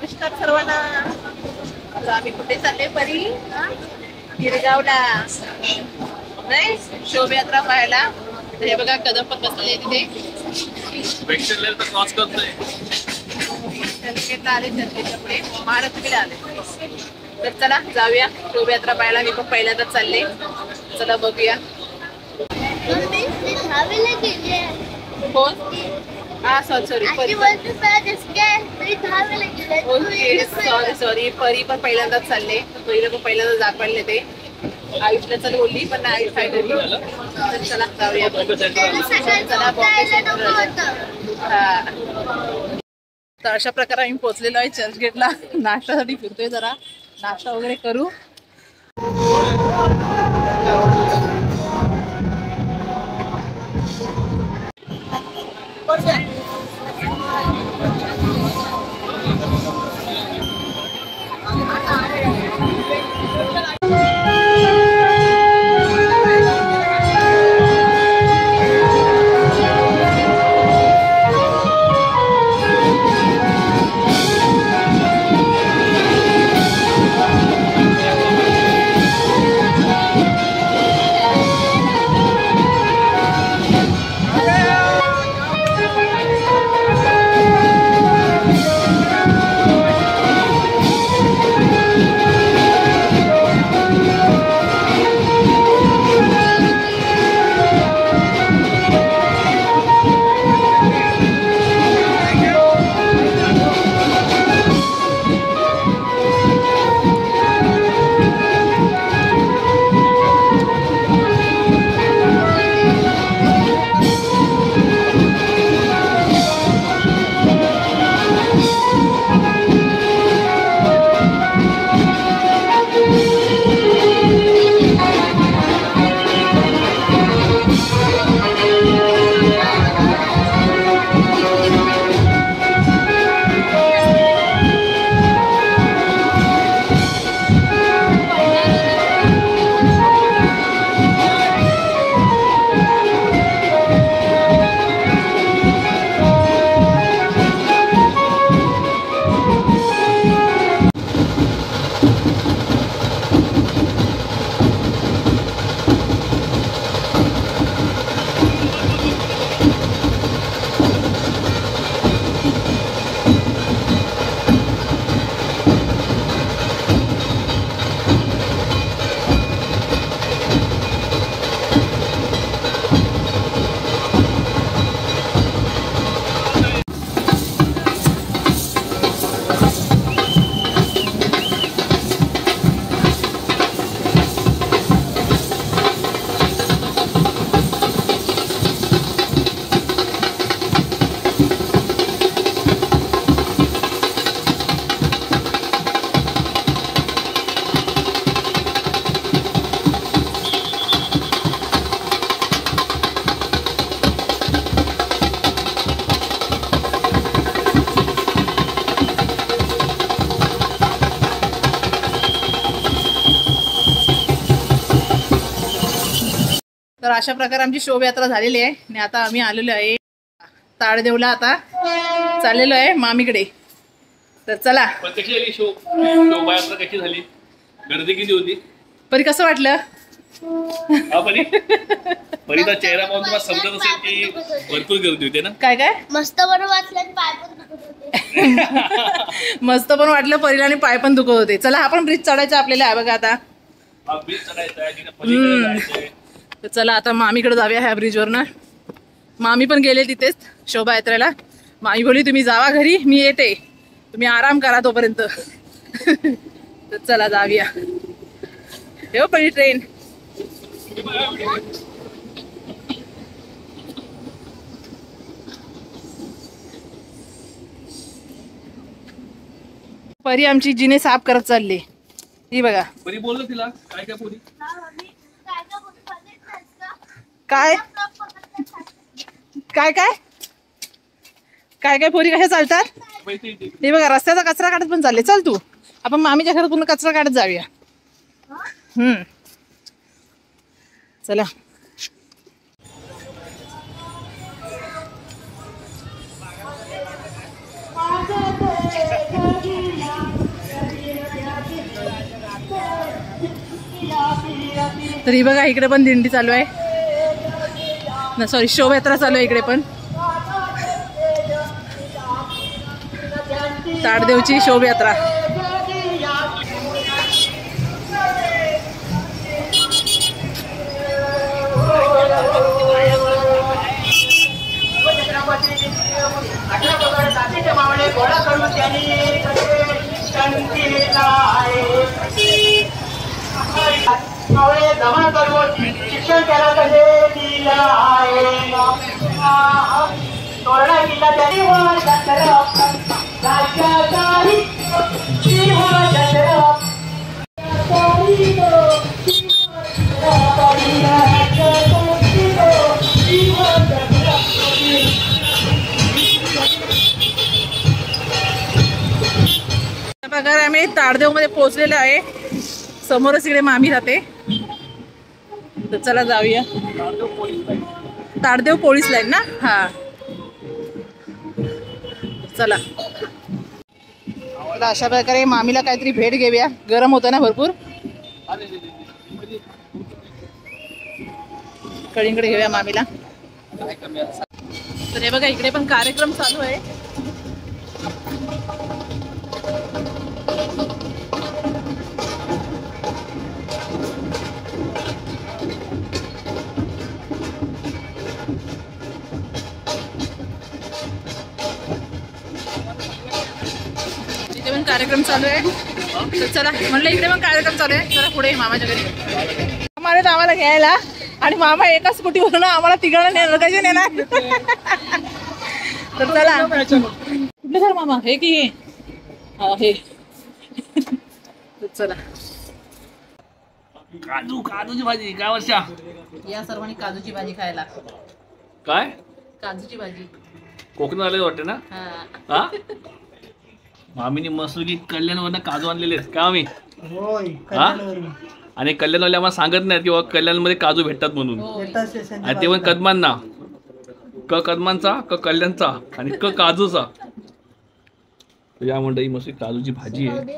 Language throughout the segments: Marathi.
नमस्कार सर्वांना. आता आम्ही कुठे चालले परी? गिरगावला नाही शोभायात्रा पाहायला. हे बघा कदम पण बसले तिथे. क्रॉस करतोय. चर्चगेटला आले, चर्चगेटच्या पुढे महालक्ष्मीला आले. तर चला जाऊया शोभायात्रा पाहायला. मी पण पहिल्यांदाच चालले. चला बघूया. कोण? हा सॉरी ओके सॉरी परी पण पहिल्यांदाच चालले. परीला पण पहिल्यांदाच दाखवायला ते. आयुषला चल बोलली पण आयुष काय बोलली. तर चला जाऊया. तर अशा प्रकारे आम्ही पोहोचलेलो आहे चर्चगेटला. नाश्त्यासाठी फिरतोय, जरा नाश्ता वगैरे करू. तर अशा प्रकारे आमची शोभायात्रा झालेली आहे आणि आता आम्ही आलेलो आहे ताडदेवला. आता चाललेलो आहे मामीकडे. तर चला. कशी झाली शोभायात्रा? कशी झाली? गर्दी किती होती? परी कसं वाटलं? परीचा चेहरा पाहून तुम्हाला समजत असेल की भरपूर गर्दी होती ना. काय काय मस्त बरं वाटलं, पाय पण दुखत होते. मस्त पण वाटलं परीला आणि पाय पण दुखत होते. चला हा पण ब्रिज चढायचा आपल्याला आहे बघा आता. ब्रिज चढायचा आहे. तर चला आता मामीकडे जाऊया ह्या ब्रिजवर ना. मामी पण गेले तिथेच शोभायात्रेला. मामी बोलली तुम्ही जावा घरी, मी येते, तुम्ही आराम करा तोपर्यंत. तर चला जाऊया. हे पहिली ट्रेन. परी आमची जिने साफ करत चालली. ही बघा. परी बोललो तिला काय काय पोरी काय काय काय काय काय पोरी कशा चालतात. हे बघा रस्त्याचा कचरा काढत पण चालले. चल तू आपण मामीच्या घरात पूर्ण कचरा काढत जाऊया. चला. तर ही बघा इकडे पण दिंडी चालू आहे, सॉरी शोभायात्रा चालू आहे इकडे पण. ताडदेवची शोभायात्रा. शिक्षण त्याला कसे दिलं आहे तोरणा किल्ला त्याने प्रकारे आम्ही ताडदेव मध्ये पोहोचलेलो आहे. समोरच इकडे मामी राहते. तर चला जाऊया. ताडदेव पोलीस लाईन ना. हा चला. अशा प्रकारे मामीला काहीतरी भेट घेऊया. गरम होतं ना भरपूर. कळींकडे घेऊया मामीला. तर हे बघा इकडे पण कार्यक्रम चालू आहे. इथे पण कार्यक्रम चालू आहे. तर चला म्हणलं इकडे पण कार्यक्रम चालू आहे. चला पुढे मामाच्या घरी. मामा आम्हाला घ्यायला आणि मामा एका स्कूटीवरून आम्हाला तिघांना नेणार. कसे नेणार. तर चला. कुठलं घर मामा हे की हे. चला. काजूची भाजी काय वर्षा. या सर्वांनी काजूची भाजी खायला. काय काजूची भाजी कोकणात आले वाटते ना. हा मामीने मस्त की कल्याणवरनं काजू आणलेले आहेत का आम्ही. हा आणि कल्याणवाले आम्हाला सांगत नाहीत की बाबा कल्याणमध्ये काजू भेटतात म्हणून. आणि ते पण कदमांना क कदमांचा क कल्याणचा आणि क काजूचा. या मंडळी मस्त काजूची भाजी आहे.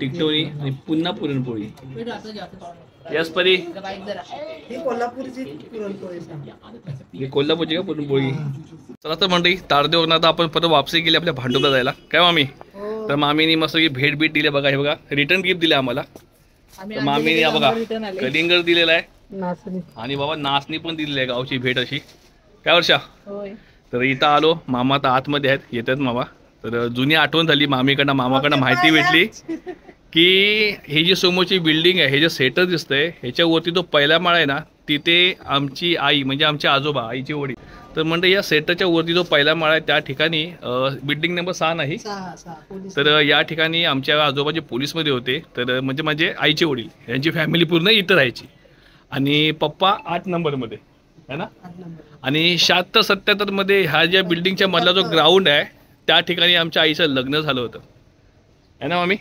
टिकटोरी आणि पुन्हा पुरणपोळी. यस परी कोल्हापूरची पुरणपोळी. कोल्हापूरची का पुरणपोळी. चला तर मंडळी ताडदेववरनं आता आपण परत वापसी गेली आपल्या भांडुपला जायला. काय मामी. तर मामीने मस्त की भेट दिली बघा. हे बघा रिटर्न गिफ्ट दिले आम्हाला. तर मामीने बघा कलिंगड दिलेला आहे आणि बाबा नाचणी पण दिलेली आहे गावची भेट अशी. काय वर्षा. तर इथं आलो. मामा तर आतमध्ये आहेत. येतात मामा. तर जुनी आठवण झाली मामीकडनं मामाकडनं माहिती भेटली की ही जी समोरची बिल्डिंग आहे हे जे सेटच दिसतंय ह्याच्यावरती तो पहिला माळा आहे ना तिथे आमची आई म्हणजे आमचे आजोबा आईची वडील. तर म्हणजे या सेटच्या वरती जो पहिला माळा आहे त्या ठिकाणी बिल्डिंग नंबर 6 नाही. तर या ठिकाणी आमच्या आजोबा जे पोलीसमध्ये होते. तर म्हणजे माझे आईचे वडील यांची फॅमिली पूर्ण इथं राहायची. आणि पप्पा 8 नंबरमध्ये है ना. आणि 76-77 मध्ये ह्या ज्या बिल्डिंगच्या मधला जो ग्राउंड आहे त्या ठिकाणी आमच्या आईचं लग्न झालं होतं है ना मामी.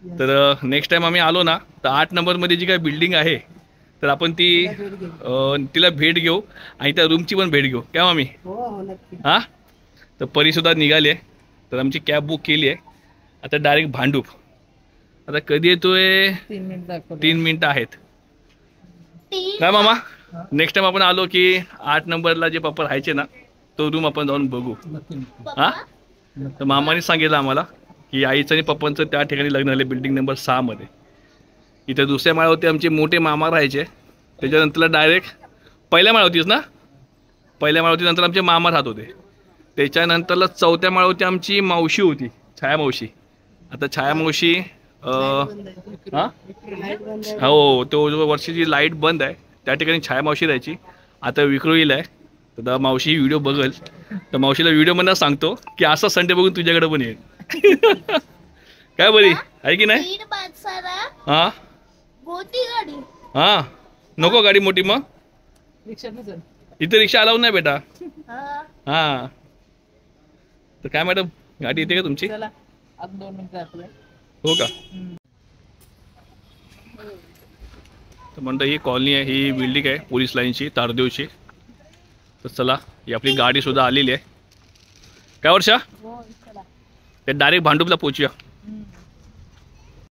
तर नेक्स्ट टाइम आम्ही आलो ना तर 8 नंबरमध्ये जी काही बिल्डिंग आहे तर आपण तिला भेट घेऊ आणि त्या रूमची पण भेट घेऊ. काय मामी. हां तर परीसुद्धा निघाली आहे. तर आमची कॅब बुक केली आहे. आता डायरेक्ट भांडूप. आता कधी येतोय 3 मिनिटं आहेत. काय मामा. नेक्स्ट टाइम आपण आलो की 8 नंबरला जे पप्पा राहायचे ना तो रूम आपण जाऊन बघू. हां तर मामाने सांगितलं आम्हाला की आईचं आणि पप्पांचं त्या ठिकाणी लग्न झाले बिल्डिंग नंबर 6 मध्ये. इथे दुसऱ्या माळ्यावरती आमचे मोठे मामा राहायचे. त्याच्यानंतरला डायरेक्ट पहिल्या माळ्यावरतीच ना पहिल्या माळ्यावरती नंतर आमचे मामा राहत होते. त्याच्यानंतरला 4थ्या माळ्यावरती आमची मावशी होती छाया मावशी. आता छाया मावशी हां हो तो जो वर्षीची लाईट बंद आहे त्या ठिकाणी छाया मावशी राहायची. आता विक्रोळीला आहे. तर मावशी ही व्हिडिओ बघल तर मावशीला व्हिडिओमधनं सांगतो की असा संडे बघून तुझ्याकडे पण येईल. काय बरी आहे की नाही. हां हां नको गाडी मोठी मग इथे रिक्षा अलाउड नाही बेटा. हां तर काय मॅडम गाडी येते का तुमची. हो का. तर म्हणतो ही कॉलनी आहे ही बिल्डिंग आहे पोलीस लाईनची तारदेवची. तर चला ही आपली गाडी सुद्धा आलेली आहे. काय वर्षा ते डायरेक्ट भांडुपला पोचूया.